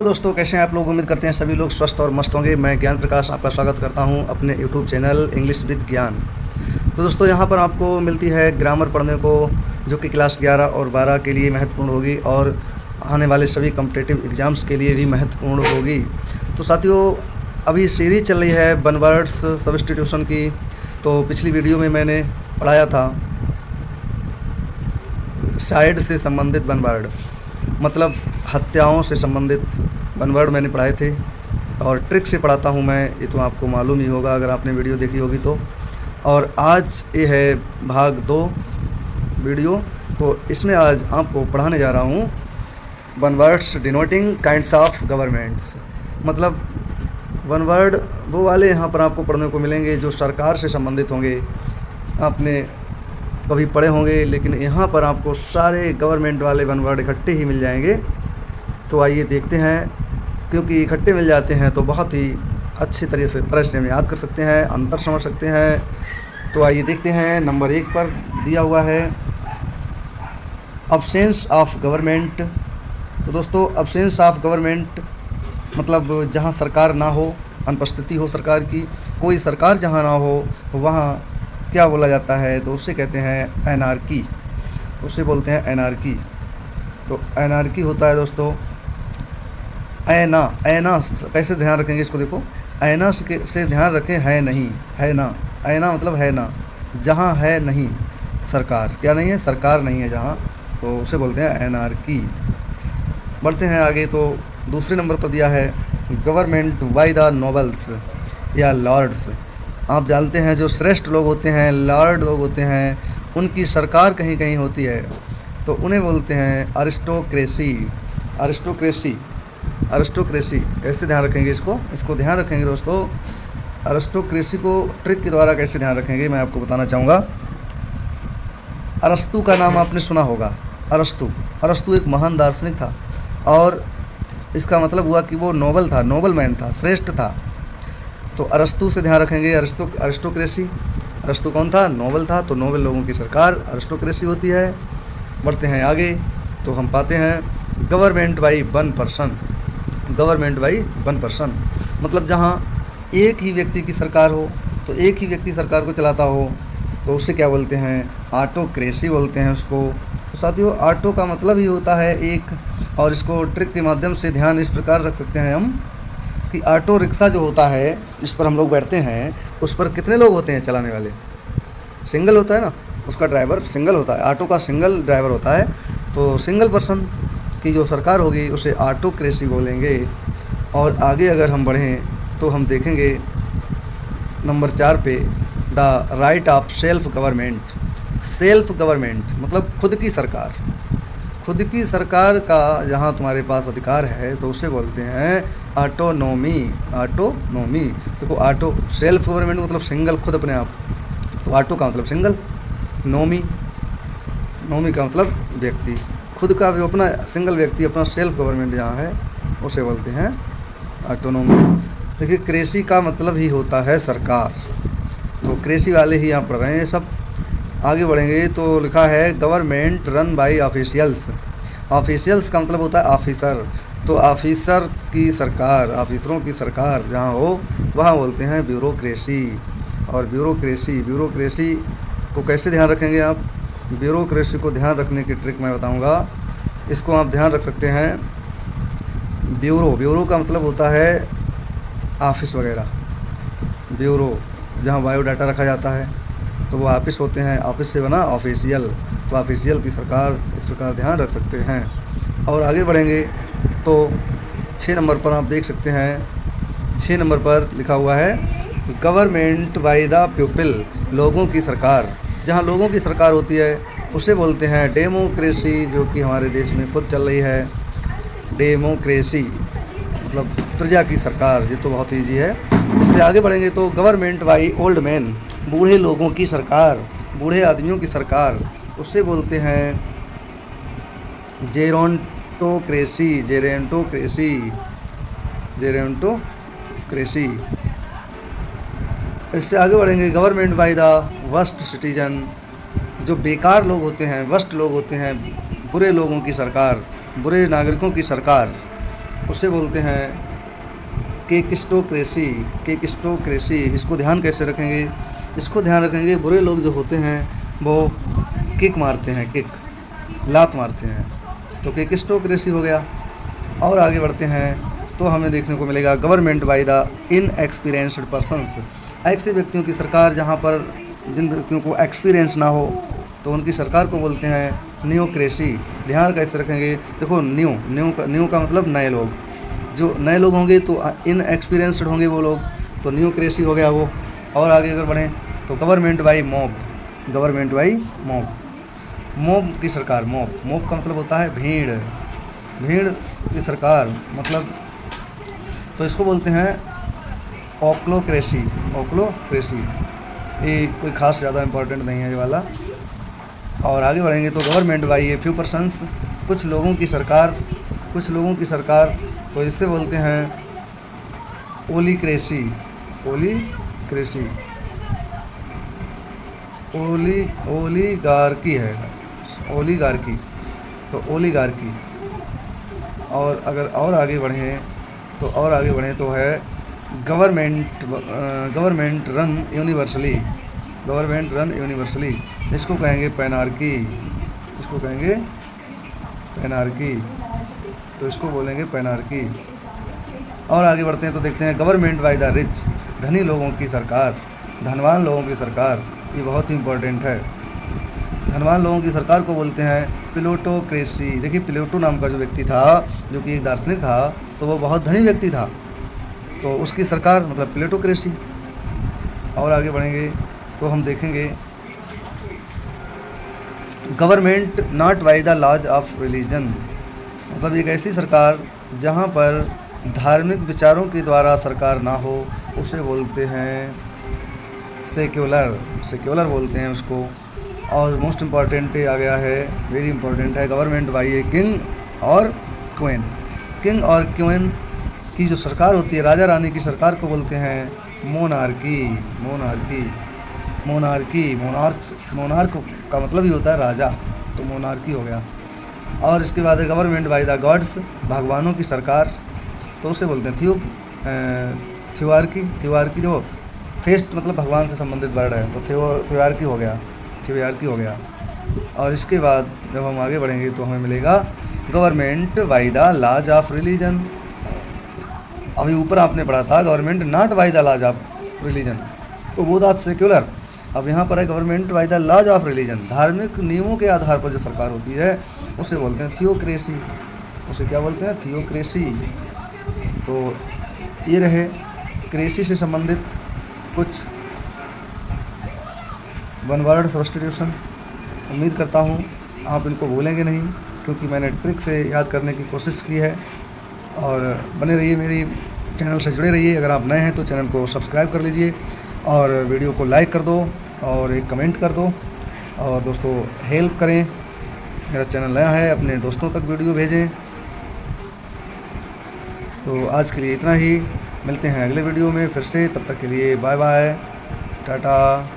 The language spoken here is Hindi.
तो दोस्तों, कैसे हैं आप लोग। उम्मीद करते हैं सभी लोग स्वस्थ और मस्त होंगे। मैं ज्ञान प्रकाश आपका स्वागत करता हूं अपने यूट्यूब चैनल इंग्लिश विद ज्ञान। तो दोस्तों, यहां पर आपको मिलती है ग्रामर पढ़ने को, जो कि क्लास 11 और 12 के लिए महत्वपूर्ण होगी और आने वाले सभी कॉम्पिटिटिव एग्ज़ाम्स के लिए भी महत्वपूर्ण होगी। तो साथियों, अभी सीरीज़ चल रही है वन वर्ड्स सब्स्टिट्यूशन की। तो पिछली वीडियो में मैंने पढ़ाया था साइड से संबंधित वन वर्ड, मतलब हत्याओं से संबंधित वन वर्ड मैंने पढ़ाए थे और ट्रिक से पढ़ाता हूँ मैं, ये तो आपको मालूम ही होगा अगर आपने वीडियो देखी होगी तो। और आज ये है भाग 2 वीडियो। तो इसमें आज आपको पढ़ाने जा रहा हूँ one words denoting kinds of governments. मतलब वन वर्ड वो वाले यहाँ पर आपको पढ़ने को मिलेंगे जो सरकार से संबंधित होंगे। आपने कभी पढ़े होंगे, लेकिन यहाँ पर आपको सारे गवर्नमेंट वाले वन वर्ड इकट्ठे ही मिल जाएंगे। तो आइए देखते हैं, क्योंकि इकट्ठे मिल जाते हैं तो बहुत ही अच्छी तरह से हम याद कर सकते हैं, अंतर समझ सकते हैं। तो आइए देखते हैं। नंबर 1 पर दिया हुआ है अब्सेंस ऑफ गवर्नमेंट। तो दोस्तों, अब्सेंस ऑफ गवर्नमेंट मतलब जहाँ सरकार ना हो, अनुपस्थिति हो सरकार की, कोई सरकार जहाँ ना हो वहाँ क्या बोला जाता है, तो उससे कहते हैं एनार्की, उसे बोलते हैं एनार्की। तो एनार्की होता है दोस्तों ऐना। ऐना कैसे ध्यान रखेंगे इसको, देखो ऐना से ध्यान रखें, है नहीं, है ना। ऐना मतलब है ना, जहाँ है नहीं सरकार, क्या नहीं है, सरकार नहीं है जहाँ, तो उसे बोलते हैं एनार्की। बढ़ते हैं आगे। तो दूसरे नंबर पर दिया है गवर्नमेंट बाय द नोबल्स या लॉर्ड्स। आप जानते हैं जो श्रेष्ठ लोग होते हैं, लॉर्ड लोग होते हैं, उनकी सरकार कहीं कहीं होती है, तो उन्हें बोलते हैं अरिस्टोक्रेसी। अरिस्टोक्रेसी, अरिस्टोक्रेसी कैसे ध्यान रखेंगे इसको ध्यान रखेंगे दोस्तों। अरिस्टोक्रेसी को ट्रिक के द्वारा कैसे ध्यान रखेंगे मैं आपको बताना चाहूँगा। अरस्तु का नाम आपने सुना होगा। अरस्तु एक महान दार्शनिक था और इसका मतलब हुआ कि वो नोबल था, नोबल मैन था, श्रेष्ठ था। तो अरस्तु से ध्यान रखेंगे, अरिस्टोक्रेसी। अरस्तु कौन था, नोबल था, तो नोबल लोगों की सरकार अरिस्टोक्रेसी होती है। बढ़ते हैं आगे। तो हम पाते हैं government by one person. Government by one person मतलब जहाँ एक ही व्यक्ति की सरकार हो, तो एक ही व्यक्ति सरकार को चलाता हो, तो उसे क्या बोलते हैं, ऑटोक्रेसी बोलते हैं उसको। तो साथियों, ऑटो का मतलब ही होता है एक, और इसको ट्रिक के माध्यम से ध्यान इस प्रकार रख सकते हैं हम कि ऑटो रिक्शा जो होता है, जिस पर हम लोग बैठते हैं, उस पर कितने लोग होते हैं चलाने वाले, सिंगल होता है ना, उसका ड्राइवर सिंगल होता है, ऑटो का सिंगल ड्राइवर होता है। तो सिंगल पर्सन की जो सरकार होगी उसे ऑटोक्रेसी बोलेंगे। और आगे अगर हम बढ़ें तो हम देखेंगे नंबर 4 पे the right of self government. Self government मतलब खुद की सरकार। खुद की सरकार का जहाँ तुम्हारे पास अधिकार है तो उसे बोलते हैं ऑटोनोमी। ऑटोनोमी देखो, ऑटो सेल्फ गवर्नमेंट मतलब सिंगल, खुद अपने आप, तो ऑटो का मतलब सिंगल, नोमी का मतलब व्यक्ति, खुद का भी अपना सिंगल व्यक्ति, अपना सेल्फ गवर्नमेंट जहाँ है उसे बोलते हैं ऑटोनोमी। देखिए, क्रेसी का मतलब ही होता है सरकार, तो क्रेसी वाले ही यहाँ पढ़ रहे हैं सब। आगे बढ़ेंगे तो लिखा है government run by officials. Officials का मतलब होता है ऑफिसर, तो ऑफिसर की सरकार, ऑफिसरों की सरकार जहाँ हो वहाँ बोलते हैं ब्यूरोक्रेसी। और ब्यूरोक्रेसी को कैसे ध्यान रखेंगे आप, ब्यूरोक्रेसी को ध्यान रखने की ट्रिक मैं बताऊंगा। इसको आप ध्यान रख सकते हैं। ब्यूरो का मतलब होता है ऑफिस वगैरह, ब्यूरो जहाँ बायोडाटा रखा जाता है तो वो ऑफिस होते हैं, ऑफिस से बना ऑफिशियल, तो ऑफिशियल की सरकार इस प्रकार ध्यान रख सकते हैं। और आगे बढ़ेंगे तो 6 नंबर पर आप देख सकते हैं, 6 नंबर पर लिखा हुआ है गवर्नमेंट बाय द पीपल। लोगों की सरकार, जहाँ लोगों की सरकार होती है उसे बोलते हैं डेमोक्रेसी, जो कि हमारे देश में खुद चल रही है। डेमोक्रेसी मतलब प्रजा की सरकार, ये तो बहुत ईजी है। इससे आगे बढ़ेंगे तो गवर्नमेंट बाय ओल्ड मैन, बूढ़े लोगों की सरकार, बूढ़े आदमियों की सरकार, उससे बोलते हैं जेरोंटोक्रेसी। इससे आगे बढ़ेंगे government by the worst citizen, जो बेकार लोग होते हैं, वर्स्ट लोग होते हैं, बुरे लोगों की सरकार, बुरे नागरिकों की सरकार, उसे बोलते हैं केकिस्टोक्रेसी। केकिस्टोक्रेसी, इसको ध्यान कैसे रखेंगे? इसको ध्यान रखेंगे, बुरे लोग जो होते हैं वो किक मारते हैं, किक लात मारते हैं, तो केकिस्टोक्रेसी हो गया। और आगे बढ़ते हैं तो हमें देखने को मिलेगा government by the inexperienced persons. ऐसे व्यक्तियों की सरकार जहाँ पर जिन व्यक्तियों को एक्सपीरियंस ना हो तो उनकी सरकार को बोलते हैं न्यूक्रेसी। ध्यान कैसे रखेंगे? देखो न्यू का मतलब नए लोग, जो नए लोग होंगे तो इनएक्सपीरियंस्ड होंगे वो लोग, तो न्यूक्रेसी हो गया वो। और आगे अगर बढ़ें तो government by mob. Government by mob, mob की सरकार। मॉब का मतलब होता है भीड़, भीड़ की सरकार मतलब, तो इसको बोलते हैं ओक्लोक्रेसी। ओक्लोक्रेसी, ये कोई खास ज़्यादा इम्पोर्टेंट नहीं है ये वाला। और आगे बढ़ेंगे तो government by a few persons, कुछ लोगों की सरकार, कुछ लोगों की सरकार, तो इससे बोलते हैं ओलीक्रेसी। ओलीक्रेसी, ओलीगार्की है, ओलीगार्की, तो ओलीगार्की। और अगर और आगे बढ़ें तो है government run universally. Government run universally, इसको कहेंगे पैनार्की। इसको कहेंगे पैनार्की, तो इसको बोलेंगे पैनार्की। और आगे बढ़ते हैं तो देखते हैं गवर्नमेंट बाय द रिच। धनी लोगों की सरकार, धनवान लोगों की सरकार, ये बहुत ही इम्पोर्टेंट है। धनवान लोगों की सरकार को बोलते हैं प्लूटोक्रेसी। देखिए प्लूटो नाम का जो व्यक्ति था, जो कि एक दार्शनिक था, तो वो बहुत धनी व्यक्ति था, तो उसकी सरकार मतलब प्लूटोक्रेसी। और आगे बढ़ेंगे तो हम देखेंगे government not by the laws of religion, मतलब एक ऐसी सरकार जहाँ पर धार्मिक विचारों के द्वारा सरकार ना हो, उसे बोलते हैं सेक्युलर। सेक्युलर बोलते हैं उसको। और मोस्ट इम्पॉर्टेंट आ गया है, वेरी इंपॉर्टेंट है, गवर्नमेंट बाई ए किंग और क्वीन। किंग और क्वीन की जो सरकार होती है, राजा रानी की सरकार को बोलते हैं मोनार्की। मोनार्की, मोनार्की, मोनार्क का मतलब ही होता है राजा, तो मोनार्की हो गया। और इसके बाद है गवर्नमेंट बाय द गॉड्स, भगवानों की सरकार, तो उसे बोलते हैं थ्योआर्की। थ्योआर्की जो थेस्ट मतलब भगवान से संबंधित वर्ड है, तो थ्योआर्की हो गया, थ्योआर्की हो गया। और इसके बाद जब हम आगे बढ़ेंगे तो हमें मिलेगा government by the laws of religion. अभी ऊपर आपने पढ़ा था government not by the laws of religion, तो वो था सेक्युलर। अब यहाँ पर है government by the laws of religion, धार्मिक नियमों के आधार पर जो सरकार होती है उसे बोलते हैं थियोक्रेसी। उसे क्या बोलते हैं? थियोक्रेसी। तो ये रहे क्रेसी से संबंधित कुछ वन वर्ड सब्स्टिट्यूशन। उम्मीद करता हूँ आप इनको भूलेंगे नहीं, क्योंकि मैंने ट्रिक से याद करने की कोशिश की है। और बने रहिए, मेरी चैनल से जुड़े रहिए। अगर आप नए हैं तो चैनल को सब्सक्राइब कर लीजिए और वीडियो को लाइक कर दो और एक कमेंट कर दो। और दोस्तों हेल्प करें, मेरा चैनल नया है, अपने दोस्तों तक वीडियो भेजें। तो आज के लिए इतना ही, मिलते हैं अगले वीडियो में फिर से, तब तक के लिए बाय बाय, टाटा।